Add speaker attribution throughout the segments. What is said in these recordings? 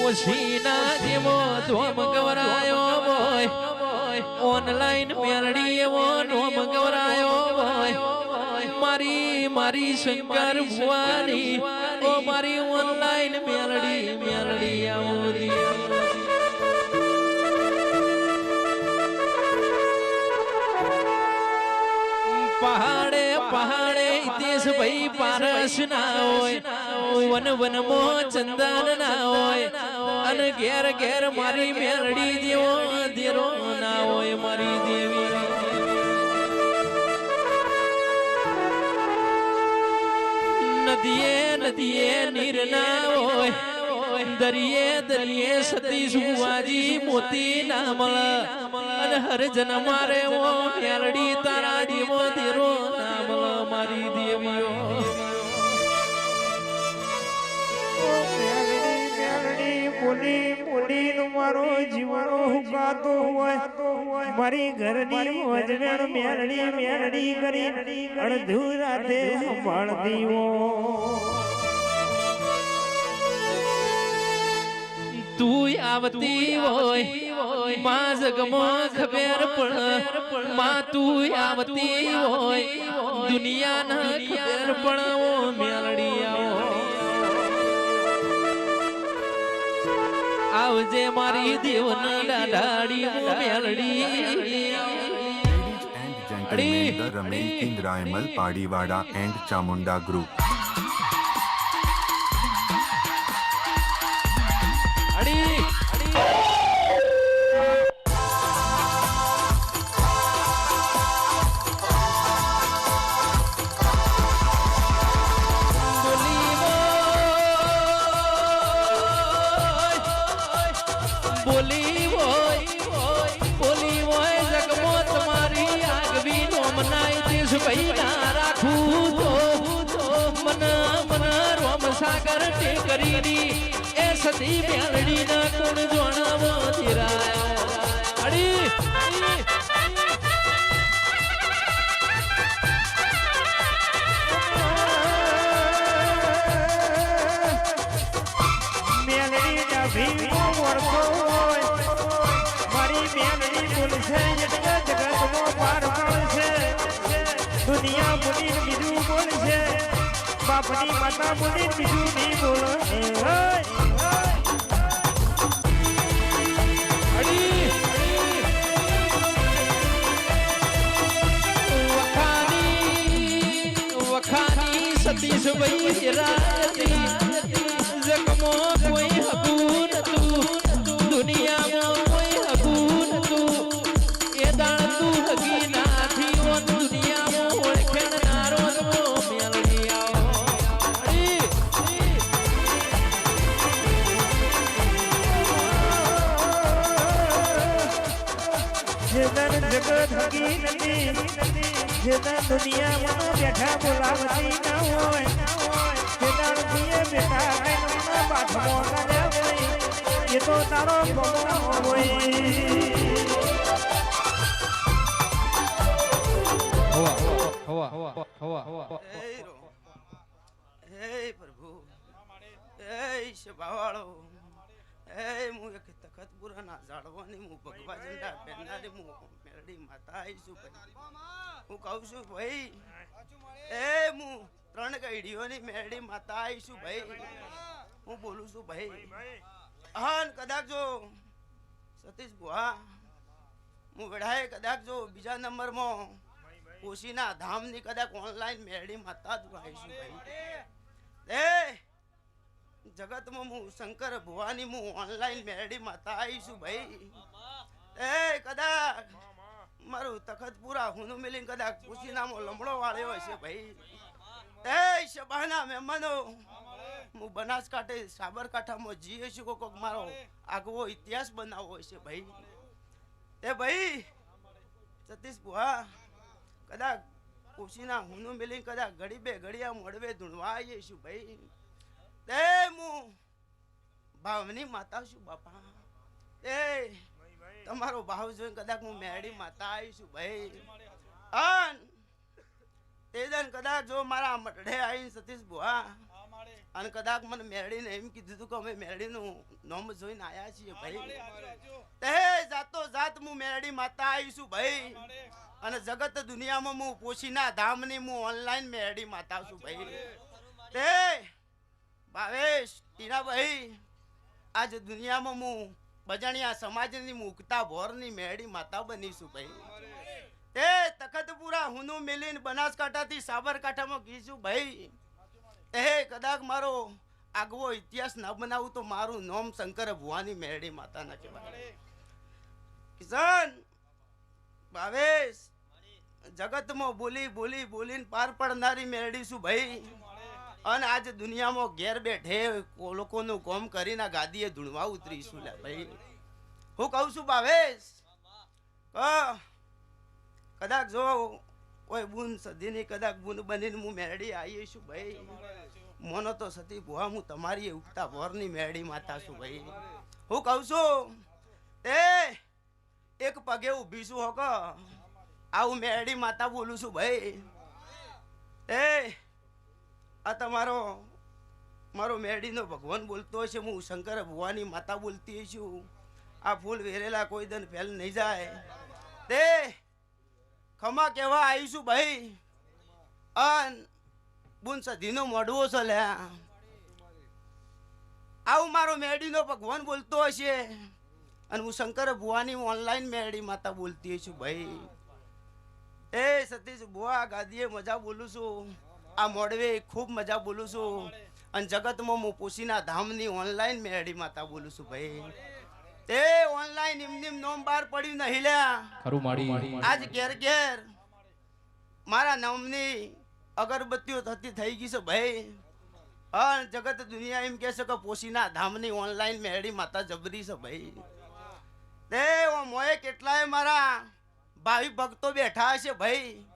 Speaker 1: ઓછીના જેવો ધોમ ગવરાયો હોય ઓનલાઈન મેલડી એવો ધોમ ગવરાયો હોય મારી મારી શંકર ભુવાની ઓ મારી ઓનલાઈન મેલડી આવતી પહાડે પહાડે દેશ ભાઈ પારસ ના હોય વન વન મો ચંદન ના હોય અને ઘેર ઘેર મારી મેલડી જેવો ધીરો ના હોય મારી દેવી નદીએ નદીએ નીર ના હોય દરિયે દરિયે સતી સુવાજી મોતી ના મળે અને હર જન મારે ઓ મેલડી તારા જેવો ધીરો ના મળે મારી દેવીઓ
Speaker 2: બોલી બોલી મારો જીવનો હુકાતો હોય મારી ઘરની મોજમેર મેલડી મેલડી કરી અડધું રાતે સંભાળતી
Speaker 1: તું આવતી હોય માં જગમો ખબર પણ માં તું આવતી હોય દુનિયા ના ખબર પણ ઓ મેલડી આવજે મારી દેવની લાડાડી Meldi
Speaker 3: The Ramin Indraimal Padiwada and Chamunda Group.
Speaker 1: બોલી હોય જગમો તમારી આગવી નો મનાઈ દેશ ભાઈ ના રાખું તો મન રોમ સાગર ટેકરીની એ સતી મેલડી ના કોણ જોણાવો ધીરાયો અડી
Speaker 2: મેલડી ના ભીમો વરસો હોય મારી મેલડી બોલશે એટલે જગતમાં પાર પાડશે દુનિયા બોલીને બીજું બોલશે બાપની માતા બોલીને બીજું નહીં બોલો
Speaker 1: વખાની સતીશ ભાઈ રાતી જગમો કોઈ હકું નતું દુનિયામાં કોઈ હકું નતું એ દાણ તું હકી નાથી ઓ દુનિયામાં ઓળખેણનારો મેલડી આવો
Speaker 2: જેદન જગત હકી નથી જેદન દુનિયામાં બેઠા બોલાવતી ના હોય જેદન દીએ બેઠા કઈના બાથમો ના હોય એ તો તારો ભગવાન હોય
Speaker 4: હે પ્રભુ હે શબાવાળો હે હું એક તખત પુરાના જાળવાની હું ભગવા ઝંડા પહેરનારી હું મેલડી માતા આવીશું ભાઈ હું કહું છું ભાઈ એ હું 3 કઈડીઓની મેલડી માતા આવીશું ભાઈ હું બોલું છું ભાઈ અહન કદાચ જો સતીશ બુઆ હું વેડાએ કદાચ જો બીજા નંબરમાં કોશીના ધામની કદાચ ઓનલાઈન મેલડી માતા જ આવીશું ભાઈ એ જગતમાં હું શંકર ભુવાની હું ઓનલાઈન મેલડી માતા આવીશું ભાઈ એ કદાચ મારું તખત પૂરા હુનું મિલિંગ કદાચ કુશીનામાં લમડો વાળ્યો હશે ભાઈ એ શબાના મહેમાનો હું બનાસકાંઠે સાબરકાંઠામાં જીએ છું કોક મારો આગવો ઇતિહાસ બનાવવો હશે ભાઈ એ ભાઈ સતીશ બુઆ કદાચ કુશીના હુનું મિલિંગ કદાચ ઘડી બે ઘડિયા મોડવે ધૂણવા આવીએ છું ભાઈ તે હું ભાવની માતા છું બાપા એ તમારો ભાવ જોઈને કદાચ હું મેરડી માતા આવીશું ભાઈ અન તેદન કદાચ જો મારા મટડે આવીને સતીશ બુઆ અને કદાચ મને મેરડીને એમ કીધું હતું કે અમે મેરડીનું નામ જોઈને આયા છીએ ભાઈ. તે જાતો જાત હું મેરડી માતા આવીશું ભાઈ. અને જગત દુનિયામાં હું પોશીના ધામની હું ઓનલાઈન મેરડી માતા છું ભાઈ. તે ભાવેશ ટીનાભાઈ આજ દુનિયામાં હું બજાણિયા સમાજની મુક્તા ભોરની મેરડી માતા બનીશું ભાઈ. તે તખતપુરા હુનું મિલીન બનાસકાંઠાથી સાબરકાંઠામાં ગીશું ભાઈ. એ કદાચ મારો આગવો ઇતિહાસ ના બનાવું તો મારું નામ શંકર ભુવાની મેરડી માતા ના કહેવાય. કિશન ભાવેશ જગતમાં બોલી બોલી બોલીને પાર પડનારી મેરડી છું ભાઈ. અને આજ દુનિયામાં ઘેર બેઠે લોકોનું કોમ કરીને ગાદીએ ધૂણવા ઉતરીશું લે ભાઈ. હું કહું છું ભાવેશ કદાચ જો કોઈ બુન સદીની કદાચ બુન બનીને હું મેરડી આવી છું ભાઈ. મોનો તો સતી ભુવા હું તમારી ઉગતા ભોરની મેરડી માતા છું ભાઈ. હું કહું છું તે એક પગે ઊભી છું હોક આવું મેરડી માતા બોલું છું ભાઈ. એ આ તમારો મારો મેરડીનો ભગવાન બોલતો હશે, હું શંકર ભુવાની માતા બોલતી છું. આ ફૂલ વેરેલા કોઈ દન ફેલ નહીં જાય. તે ખમા કેવા આવીશું ભાઈ. અન બુન સધીનો મોઢવો છે લ્યા આવું મારો મેરડીનો ભગવાન બોલતો હશે. અને હું શંકર ભુવાની ઓનલાઈન મેરડી માતા બોલતી છું ભાઈ. એ સતીશ ભુવા ગાદીએ મજા બોલું છું. આ મોડવે ખૂબ મજા બોલું છું. અને જગતમાં હું પોશીના ધામની ઓનલાઈન મેરડી માતા બોલું છું ભાઈ. તે ઓનલાઈન એમની નોમ બહાર પડ્યું નહીં લ્યા
Speaker 1: ખરું માડી.
Speaker 4: આજ ઘેર ઘેર મારા નામની અગરબત્તીઓ થતી થઈ ગઈ છે ભાઈ. અને જગત દુનિયા એમ કહે છે કે પોશીના ધામની ઓનલાઈન મેરડી માતા જબરી છે ભાઈ. તે મોએ કેટલાય મારા ભાવિ ભક્તો બેઠા હશે ભાઈ.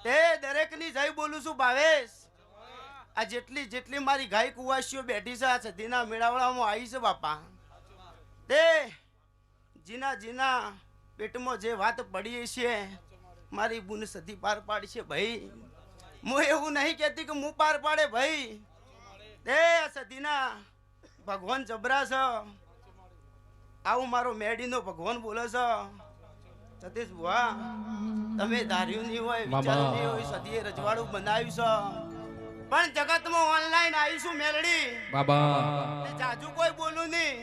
Speaker 4: તે દરેકની જય બોલું છું ભાવેશ. આ જેટલી જેટલી મારી ગાય કુવાસીઓ બેઠી છે આ સદીના મેળાવડામાં આવી છે બાપા. તે જીના જીના પેટમાં જે વાત પડી છે મારી બુન સદી પાર પાડશે ભાઈ. હું એવું નહીં કહેતી કે હું પાર પાડે ભાઈ. તે સદીના ભગવાન જબરા છે. આવું મારો મેરડીનો ભગવાન બોલે છે. સતીશ ભુવા તમે ધાર્યું નહીં હોય વિચાર્યું નહીં હોય સદીએ રજવાડું બનાવ્યું છે પણ જગતમાં ઓનલાઈન આવીશું મેરડી
Speaker 1: બાબા.
Speaker 4: જાજુ કોઈ બોલું નહીં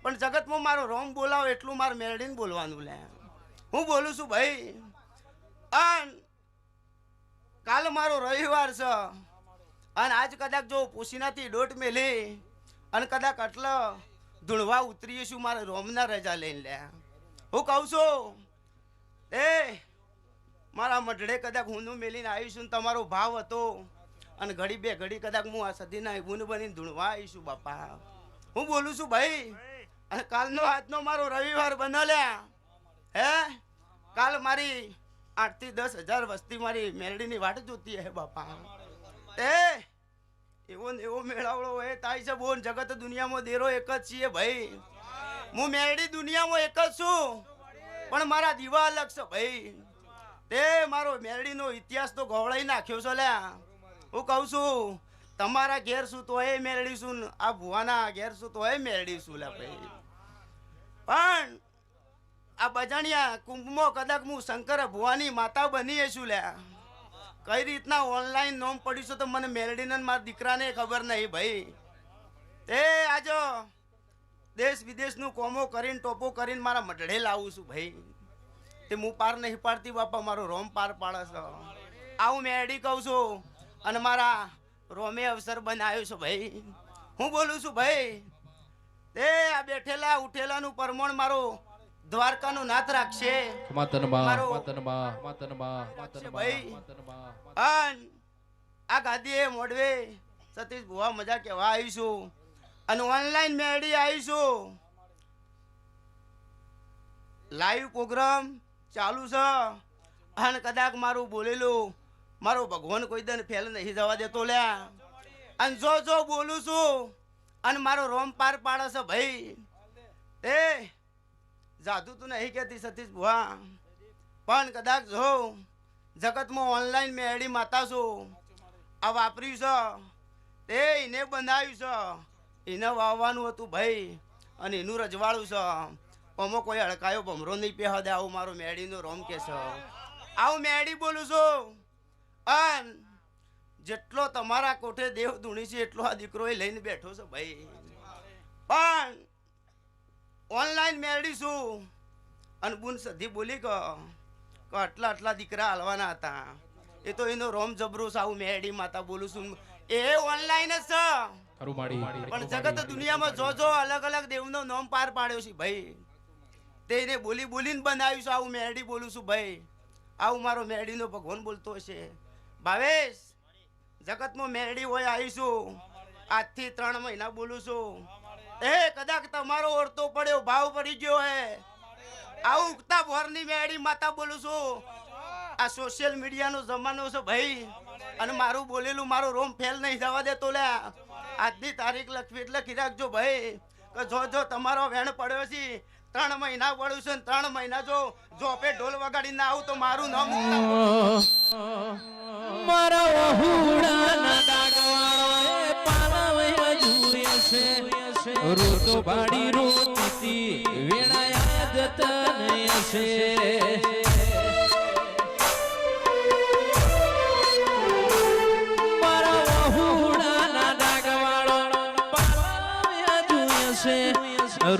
Speaker 4: પણ જગતમાં મારો રોમ બોલાવો એટલું મારે મેરડીને બોલવાનું લે. હું બોલું છું ભાઈ. અને કાલ મારો રવિવાર છે અને આજ કદાચ જો પોશીનાથી દોટ મેલી અને કદાચ આટલા ધૂણવા ઉતરીશું મારે રોમના રજા લઈને લે. હું કહું છું એ મારા મઢડે કદાચ હું મેલીને આવીશું તમારો ભાવ હતો અને ઘડી બે ઘડી કદાચ હું આ સદીના ગુણ બનીને ધૂણવા આવીશું બાપા. હું બોલું છું ભાઈ. અને કાલનો આજનો મારો રવિવાર બનલ્યા હે. કાલ મારી 8 થી 10,000 વસ્તી મારી મેરડીની વાટ જોતી હે બાપા. એ એવો ને એવો મેળાવડો એ થાય છે બોન. જગત દુનિયામાં દેરો એક જ છીએ ભાઈ. હું મેરડી દુનિયામાં એક જ છું પણ મારા દીવા અલગ છે ભાઈ. તે મારો મેરડીનો ઇતિહાસ તો ગવડાઈ નાખ્યો છે લ્યા. હું કહું છું તમારા ઘેર શું તો એ મેરડી છું આ ભુવાના ઘેર શું તો એ મેરડી છું લ્યા ભાઈ. પણ આ બજાણિયા કુંભમાં કદાચ હું શંકર ભુવાની માતા બની છું લ્યા. કઈ રીતના ઓનલાઈન નોમ પડ્યું છે તો મને મેરડીને મારા દીકરાને ખબર નહીં ભાઈ. તે આજો દેશ વિદેશનું કોમો કરીને ટોપો કરીને મારા મઢડે લાવું છું ભાઈ. તે હું પાર નહીં પાડતી બાપા મારો રોમ પાર પાડે છે. આવું મેરડી કહું છું અને મારા રોમે અવસર બનાવ્યો છે ભાઈ. હું બોલું છું ભાઈ. તે આ બેઠેલા ઉઠેલાનું પરમણ મારો દ્વારકાનું નાથ રાખશે ભાઈ. આ ગાદીએ મોડવે સતીશ ભુવા મજા કેવા આવીશું અને ઓનલાઈન મેરડી આવીશું. લાઈવ પ્રોગ્રામ ચાલુ છે અને કદાચ મારું બોલેલું મારો ભગવાન કોઈ દન ફેલ નહીં જવા દેતો લ્યા. અને જો બોલું છું અને મારો રોમ પાર પાડે છે ભાઈ. એ જાદુ તું નહીં કહેતી સતીશ ભુવા પણ કદાચ જો જગતમાં ઓનલાઈન મેરડી માતા છું આ વાપર્યું છે તે એને બનાવ્યું છે, એને વાવવાનું હતું ભાઈ, અને એનું રજવાડું છે. આમાં કોઈ અડકાયો ભમરો નહીં પહેવા દે, આવું મારો મેડીનો રોમ કે છે. આવું મેડી બોલું છું. અન જેટલો તમારા કોઠે દેવ ધૂણી છે એટલો આ દીકરો એ લઈને બેઠો છે ભાઈ. પણ ઓનલાઈન મેળી છું અને બુન સધી બોલી કે આટલા દીકરા હાલવાના હતા. એ તો એનો રોમ જબરો છે. આવું મેળી માતા બોલું છું. એ ઓનલાઈન જ છે, પણ જગત દુનિયામાં જો અલગ અલગ દેવનો નામ પાર પાડ્યો છે ભાઈ. તેને બોલી બોલીને બનાવ્યું છે. આવું મેરડી બોલું છું ભાઈ. આવું મારો મેરડીનો ભગવાન બોલતો હશે. ભાવેશ, જગતમાં મેરડી હોય આવીશું. આજથી 3 મહિના બોલું છું. એ કદાચ તમારો ઓરતો પડ્યો, ભાવ પડી ગયો હે. આવું ઉગતા ભોરની મેરડી માતા બોલું છું. આ સોશિયલ મીડિયાનો જમાનો છે ભાઈ, અને મારું બોલેલું મારો રોમ ફેલ નહીં જવા દેતો લે. આજની તારીખ લખવી એટલે લખી રાખજો ભાઈ કે જો તમારો વેણ પડ્યો છે 3 મહિના પડ્યું છે, 3 મહિના જો પે ઢોલ વગાડી ના આવું તો મારું નામ
Speaker 1: મારા વહુડાના ડાગવાળો એ પાલવયા જુએ છે. રોતો બાડી રોતી વેણાયા જતન હશે. મારા વહુડાના ડાગવાળો પાલવયા જુએ છે.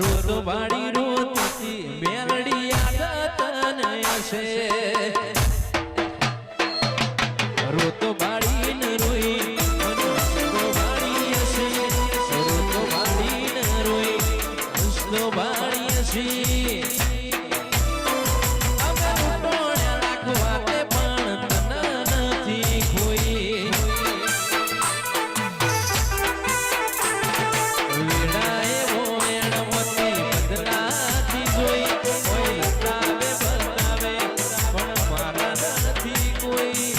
Speaker 1: રોતો બાડી રોતી મેલડિયા જતન હશે. રોતો બાળીને રોઈ હસતો બાળી હશે. રોતો બાળીને રોઈ હસતો બાળી હશે. અમે લૂંટોણ્યા રાખવા તે પણ તને નથી કોઈ. વેડાએ વોયણમતી બદલાતી જોઈ. કોઈ બતાવે પણ મારા નથી કોઈ.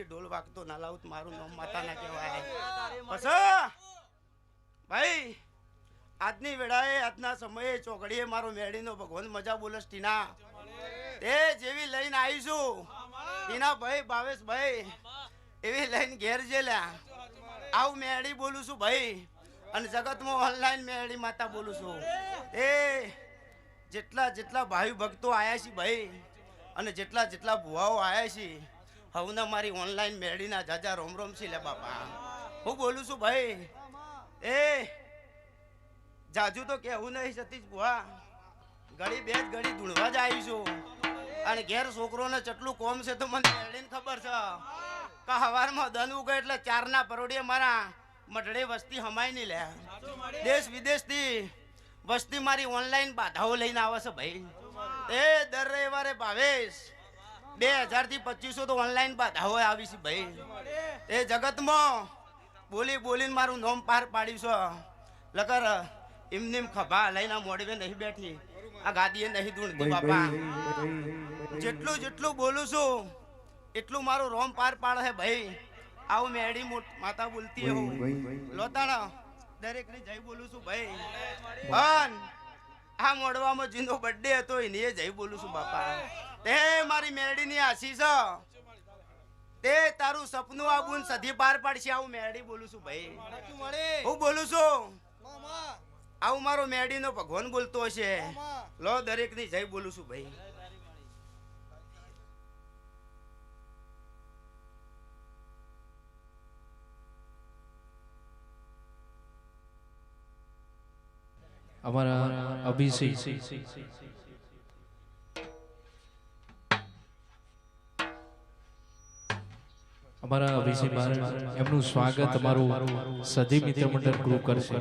Speaker 4: ઢોલ વાગતો ના લાવું તો મારું નામ માતા ના કહેવાય. પછી ભાઈ આજની વેળાએ આજના સમયે ચોકડીએ મારો મેડીનો ભગવાન મજા બોલસ ટીના. તે જેવી લઈને આવીશું ટીના ભાઈ, ભાવેશ ભાઈ, એવી લઈને ઘેર જેલ્યા. આવું મેડી બોલું છું ભાઈ, અને જગતમાં ઓનલાઈન મેડી માતા બોલું છું. એ જેટલા ભાઈ ભક્તો આયા છે ભાઈ, અને જેટલા ભુવાઓ આયા છે, હવના મારી ઓનલાઈન મેળીના જાજા રોમ છે લે બાપા. હું બોલું છું ભાઈ. એ જાજુ તો કેવું નહીં સતીશ બુઆ, ઘડી બે જ ઘડી ધૂણવા જ આવીશું. અને ઘેર છોકરોને ચટલું કોમ છે તો મને મેળીને ખબર છે કે હવારમાં દન ઉગે એટલે 4ના પરોડીએ મારા મઢડે વસ્તી હમાય નહીં લે. દેશ વિદેશથી વસ્તી મારી ઓનલાઈન બાધાઓ લઈને આવે છે ભાઈ. એ દર રવિવારે ભાવેશ 2000 થી 2500 તો ઓનલાઈન બાધાઓ આવી છે ભાઈ. એ જગતમાં બોલીને મારું નામ પાર પાડ્યું છે. લકર એમની ખભા લઈને મોડવે નહીં બેઠી, આ ગાદીએ નહીં ધૂણતી બાપા. જેટલું બોલું છું એટલું મારું રોમ પાર પાડે છે ભાઈ. આવું મેડી માતા બોલતી હું લોતાણા દરેકની જય બોલું છું ભાઈ. પણ આ મોડવામાં જીનો બર્થડે હતો એની જય બોલું છું બાપા. તે મારી મેરડીની આશીષ, તે તારું સપનું આ બુન સધી પાર પાડશે. આવું મેરડી બોલું છું ભાઈ. હું બોલું છું આવું મારો મેરડીનો ભગવાન બોલતો હશે. લો દરેકની જય બોલું છું ભાઈ.
Speaker 1: અમારા અભિષેક એમનું સ્વાગત અમારું સધી મિત્ર મંડળ ગ્રુપ કરશે.